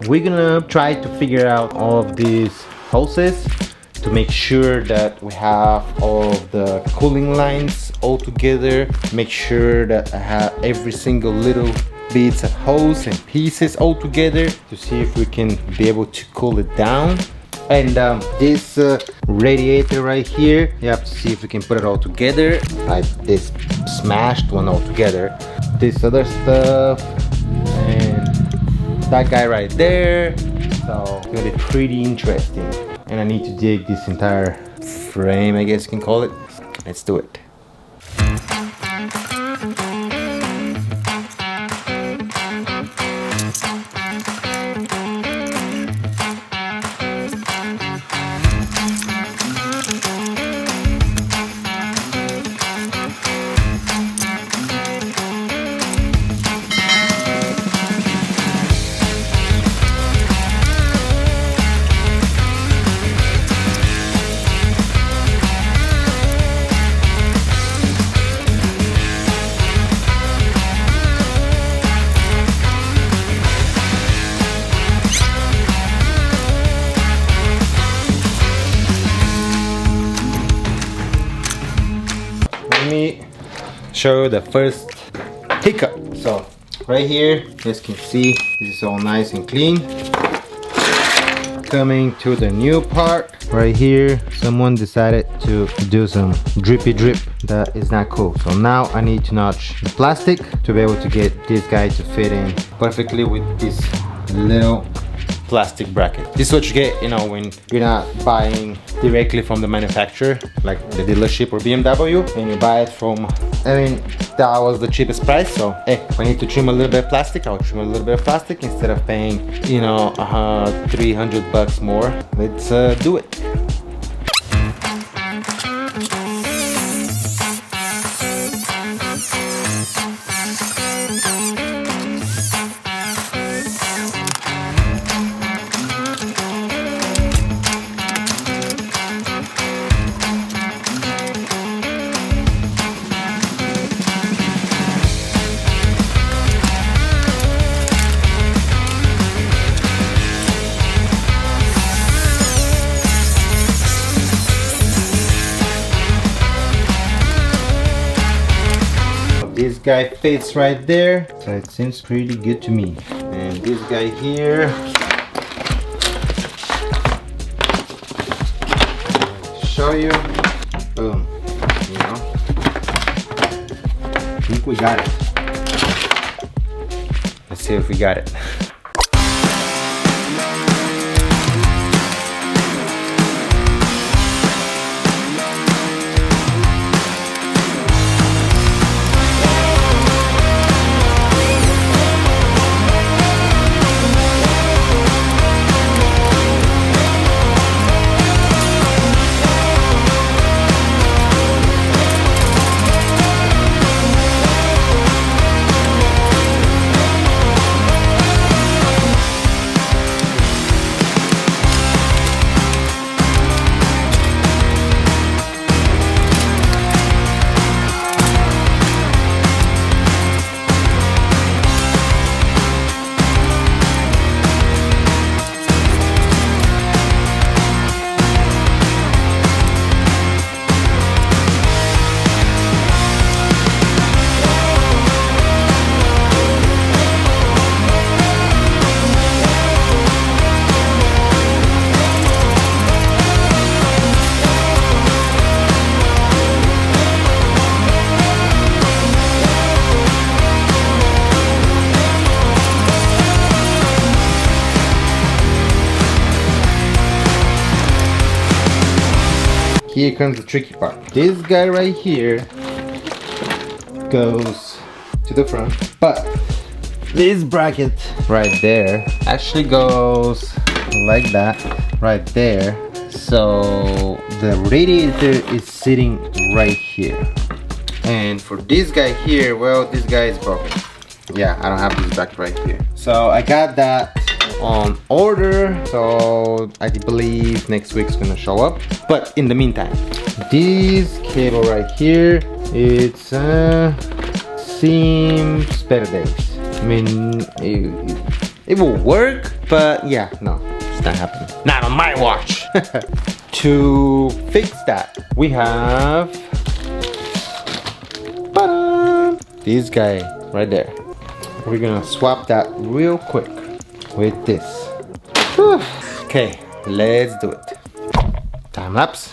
we're gonna try to figure out all of these hoses to make sure that we have all of the cooling lines all together, make sure that I have every single little bits of hose and pieces all together to see if we can be able to cool it down. And this radiator right here, you have to see if we can put it all together, like this smashed one all together. This other stuff and that guy right there, so it's gonna be pretty interesting. And I need to dig this entire frame, I guess you can call it. Let's do it. Let me show you the first hiccup. So right here, as you can see, this is all nice and clean. Coming to the new part right here, someone decided to do some drippy drip. That is not cool. So now I need to notch the plastic to be able to get this guy to fit in perfectly with this little plastic bracket. This is what you get, you know, when you're not buying directly from the manufacturer, like the dealership or BMW, and you buy it from, I mean, that was the cheapest price. So hey, if I need to trim a little bit of plastic, I'll trim a little bit of plastic instead of paying, you know, 300 bucks more. Let's do it. This guy fits right there, so it seems pretty good to me. And this guy here, show you, boom, you know, I think we got it. Let's see if we got it. Here comes the tricky part. This guy right here goes to the front, but this bracket right there actually goes like that right there. So the radiator is sitting right here. And for this guy here, well, this guy is broken. Yeah, I don't have this bracket right here. So I got that on order, so I believe next week's gonna show up. But in the meantime, this cable right here, it's seems better days. I mean, It will work, but yeah, no, it's not happening. Not on my watch. To fix that, we have this guy right there. We're gonna swap that real quick with this. Whew. Okay, let's do it. Time lapse.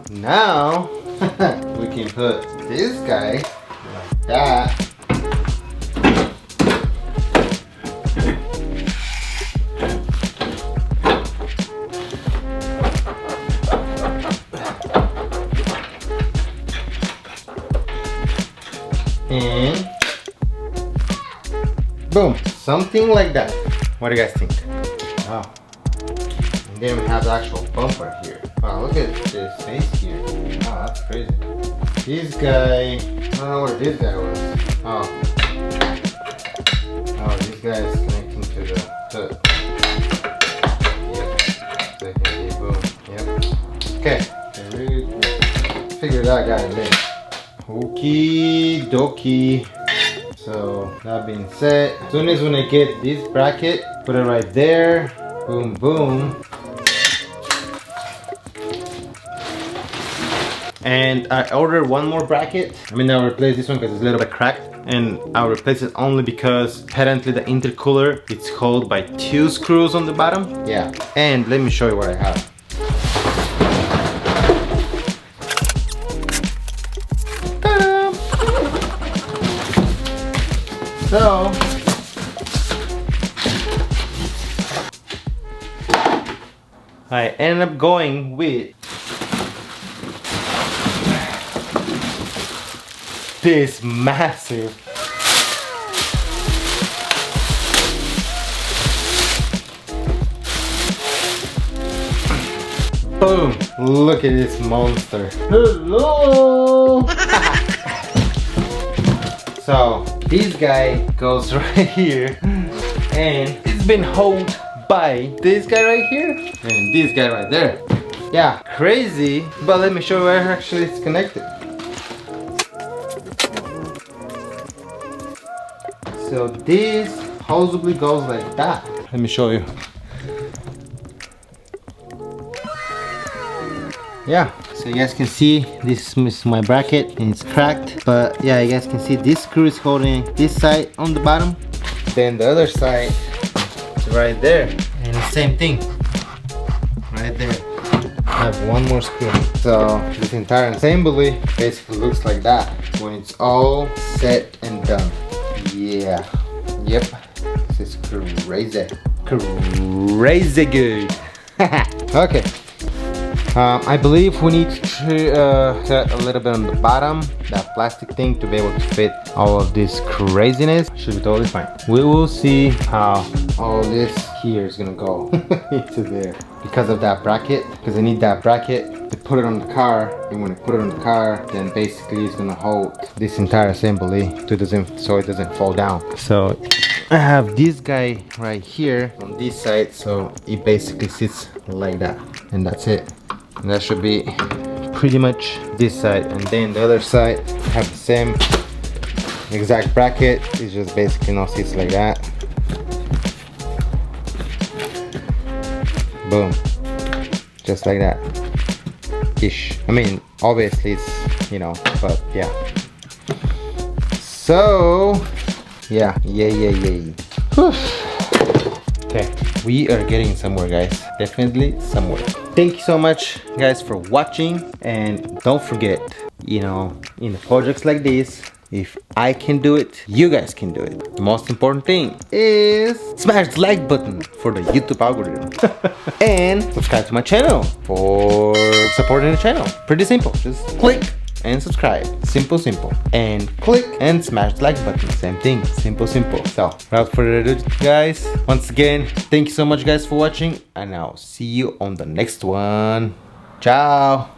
Now we can put this guy like that. And boom, something like that. What do you guys think? Wow. And then we have the actual bumper here. Wow, look at this space here. Wow, that's crazy. This guy, I don't know what this guy was. Oh. Oh, this guy is connecting to the hood. Yep. So you can see, boom. Yep. Okay. Figure that guy in there. Okie dokie. So, that being said, as soon as when I get this bracket, put it right there. Boom, boom. And I ordered one more bracket. I mean, I'll replace this one because it's a little bit cracked. And I'll replace it only because apparently the intercooler, it's held by 2 screws on the bottom. Yeah. And let me show you what I have. Ta-da! So, I ended up going with this massive boom, look at this monster. Hello. So this guy goes right here and it's been held by this guy right here and this guy right there. Yeah, crazy, but let me show you where actually it's connected. So this possibly goes like that. Let me show you. Yeah, so you guys can see this is my bracket and it's cracked. But yeah, you guys can see this screw is holding this side on the bottom. Then the other side is right there. And the same thing. Right there. I have one more screw. So this entire assembly basically looks like that when it's all set and done. Yeah, yep, this is crazy, crazy good. Okay, I believe we need to cut a little bit on the bottom, that plastic thing, to be able to fit all of this craziness. Should be totally fine. We will see how all this here is gonna go into there because of that bracket, because I need that bracket to put it on the car, and when I put it on the car, then basically it's gonna hold this entire assembly so it doesn't fall down. So I have this guy right here on this side, so it basically sits like that, and that's it. And that should be pretty much this side, and then the other side have the same exact bracket. It's just basically no seats like that. Boom, just like that ish. I mean, obviously it's, you know, but yeah. So yeah. Okay, we are getting somewhere, guys. Definitely somewhere. Thank you so much, guys, for watching. And don't forget, you know, in projects like this, if I can do it, you guys can do it. The most important thing is smash the like button for the YouTube algorithm. And subscribe to my channel for supporting the channel. Pretty simple. Just click and subscribe. Simple. And click and smash the like button. Same thing. Simple. So without further ado, guys, once again, thank you so much, guys, for watching, and I'll see you on the next one. Ciao.